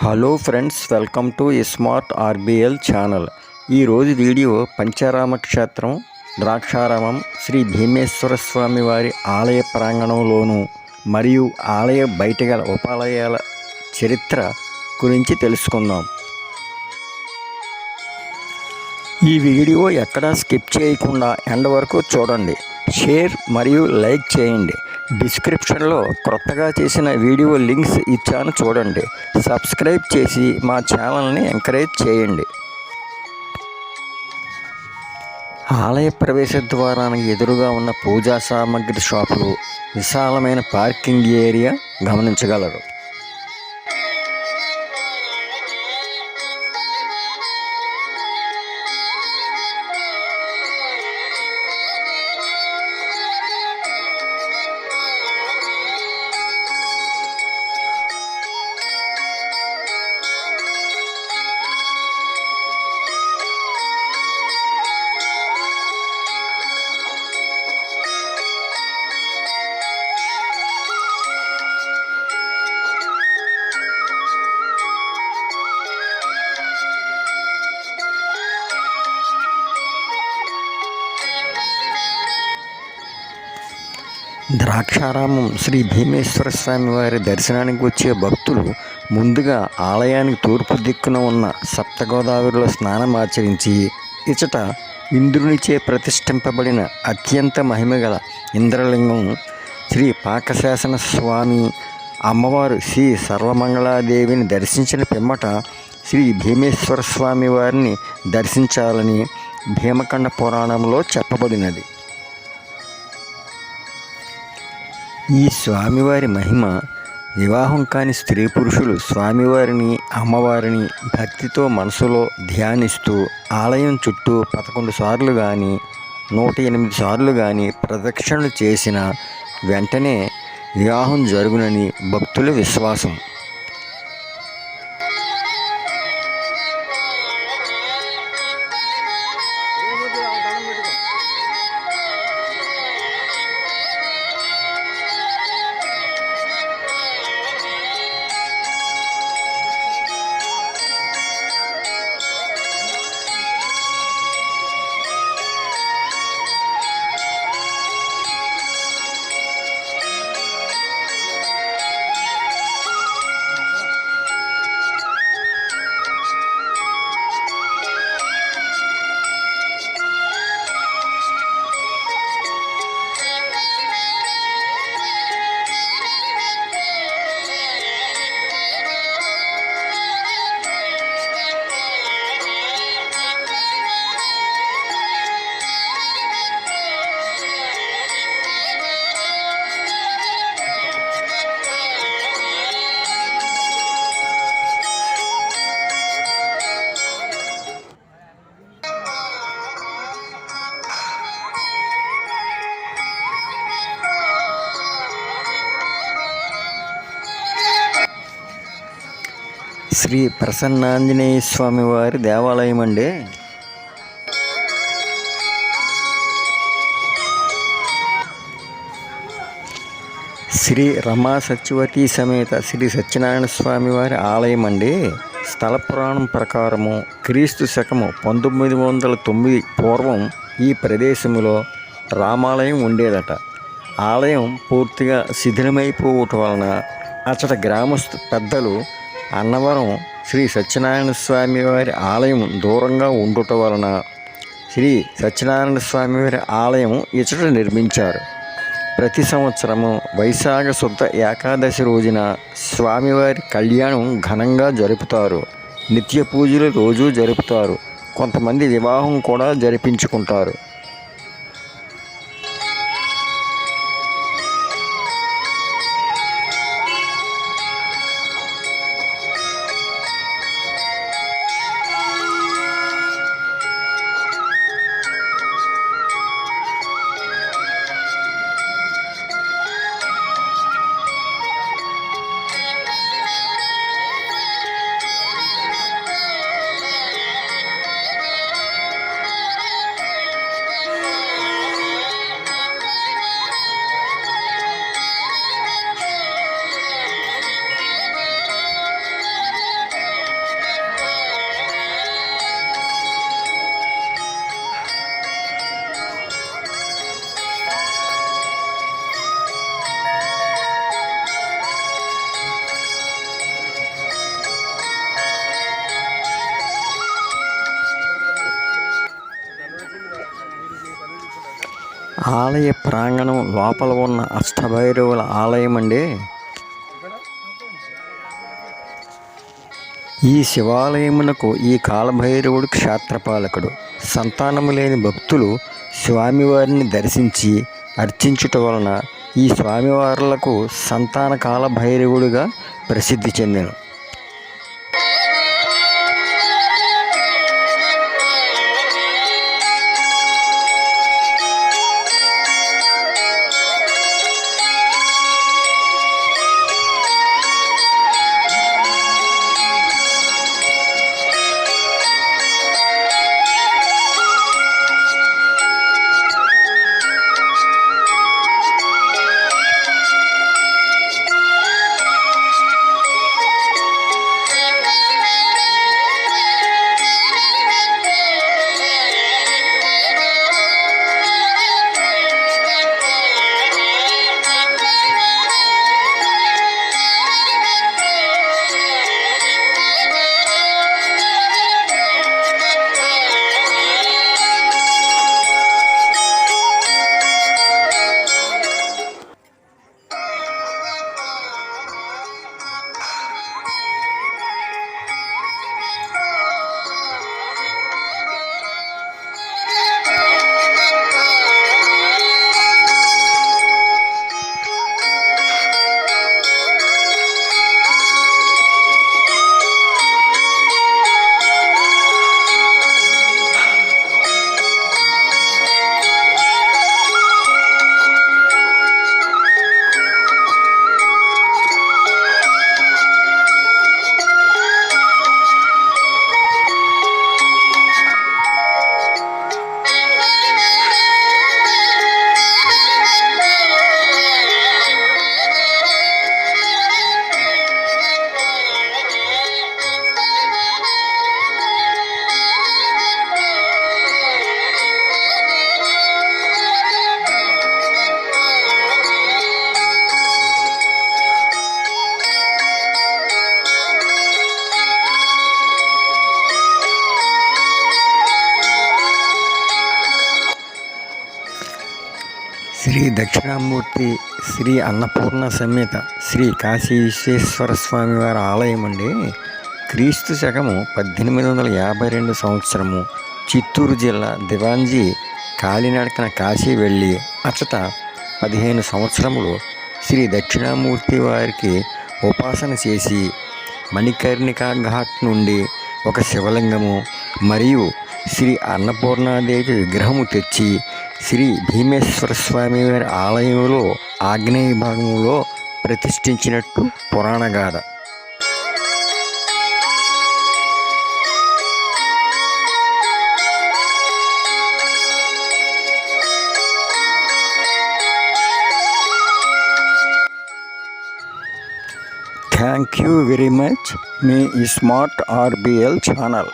Hello friends, welcome to smart RBL channel. ఈరోజు video Pancharama క్షేత్రం ద్రాక్షారామం శ్రీ భీమేశ్వర స్వామి వారి ఆలయ ప్రాంగణంలోను మరియు ఆలయ బయట గల ఉపాలయాల చరిత్ర గురించి తెలుసుకుందాం. ఈ వీడియో ఎక్కడా స్కిప్ చేయకుండా ఎండ్ వరకు చూడండి. షేర్ మరియు లైక్ చేయండి. డిస్క్రిప్షన్లో కొత్తగా చేసిన వీడియో లింక్స్ ఇచ్చాను, చూడండి. సబ్స్క్రైబ్ చేసి మా ఛానల్ని ఎంకరేజ్ చేయండి. ఆలయ ప్రవేశ ద్వారానికి ఎదురుగా ఉన్న పూజా సామాగ్రి షాపులు, విశాలమైన పార్కింగ్ ఏరియా గమనించగలరు. ద్రాక్షారామం శ్రీ భీమేశ్వర స్వామి వారి దర్శనానికి వచ్చే భక్తులు ముందుగా ఆలయానికి తూర్పు దిక్కున ఉన్న సప్తగోదావరిలో స్నానం ఆచరించి ఇచట ఇంద్రునిచే ప్రతిష్ఠింపబడిన అత్యంత మహిమగల ఇంద్రలింగం శ్రీ పాకశాసన స్వామి అమ్మవారు శ్రీ సర్వమంగళాదేవిని దర్శించిన పిమ్మట శ్రీ భీమేశ్వర స్వామి వారిని దర్శించాలని భీమఖండ పురాణంలో చెప్పబడినది. ఈ స్వామివారి మహిమ వివాహం కాని స్త్రీ పురుషులు స్వామివారిని అమ్మవారిని భక్తితో మనసులో ధ్యానిస్తూ ఆలయం చుట్టూ 11 సార్లు కానీ 108 సార్లు కానీ ప్రదక్షిణలు చేసిన వెంటనే వివాహం జరుగునని భక్తుల విశ్వాసం. శ్రీ ప్రసన్నాంజనేయ స్వామి వారి దేవాలయం అండి. శ్రీ రమా సత్యవతి సమేత శ్రీ సత్యనారాయణ స్వామి వారి ఆలయం అండి. స్థల పురాణం ప్రకారము క్రీస్తు శకము 1909 పూర్వం ఈ ప్రదేశంలో రామాలయం ఉండేదట. ఆలయం పూర్తిగా శిథిలమైపోవటం వలన అచ్చట గ్రామస్తు పెద్దలు అన్నవరం శ్రీ సత్యనారాయణ స్వామి వారి ఆలయం దూరంగా ఉండుట వలన శ్రీ సత్యనారాయణ స్వామి వారి ఆలయం ఇచ్చట నిర్మించారు. ప్రతి సంవత్సరము వైశాఖ శుద్ధ ఏకాదశి రోజున స్వామివారి కళ్యాణం ఘనంగా జరుపుతారు. నిత్య పూజలు రోజూ జరుపుతారు. కొంతమంది వివాహం కూడా జరిపించుకుంటారు. ఆలయ ప్రాంగణం లోపల ఉన్న అష్టభైరవుల ఆలయం అండి. ఈ శివాలయమునకు ఈ కాలభైరవుడు క్షేత్రపాలకుడు. సంతానము లేని భక్తులు స్వామివారిని దర్శించి అర్చించుట వలన ఈ స్వామివార్లకు సంతాన కాలభైరవుడిగా ప్రసిద్ధి చెందెను. శ్రీ దక్షిణామూర్తి శ్రీ అన్నపూర్ణ సమేత శ్రీ కాశీ విశ్వేశ్వర స్వామి వారి ఆలయం అండి. క్రీస్తు శకము 1852 సంవత్సరము చిత్తూరు జిల్లా దివాంజీ కాలినడకన కాశీ వెళ్ళి అచట 15 సంవత్సరములు శ్రీ దక్షిణామూర్తి వారికి ఉపాసన చేసి మణికర్ణికా ఘాట్ నుండి ఒక శివలింగము మరియు శ్రీ అన్నపూర్ణాదేవి విగ్రహము తెచ్చి శ్రీ భీమేశ్వర స్వామి వారి ఆలయంలో ఆగ్నేయ భాగంలో ప్రతిష్ఠించినట్టు పురాణగాథ. Thank you very much. మీ స్మార్ట్ ఆర్బిఎల్ ఛానల్.